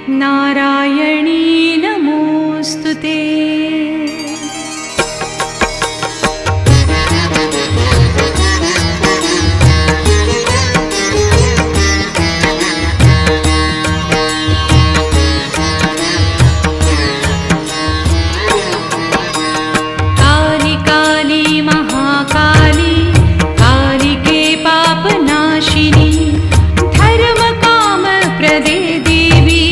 नारायणी नमोऽस्तु ते। काली काली महाकाली कालिके पापनाशिनी धर्म काम प्रदे देवी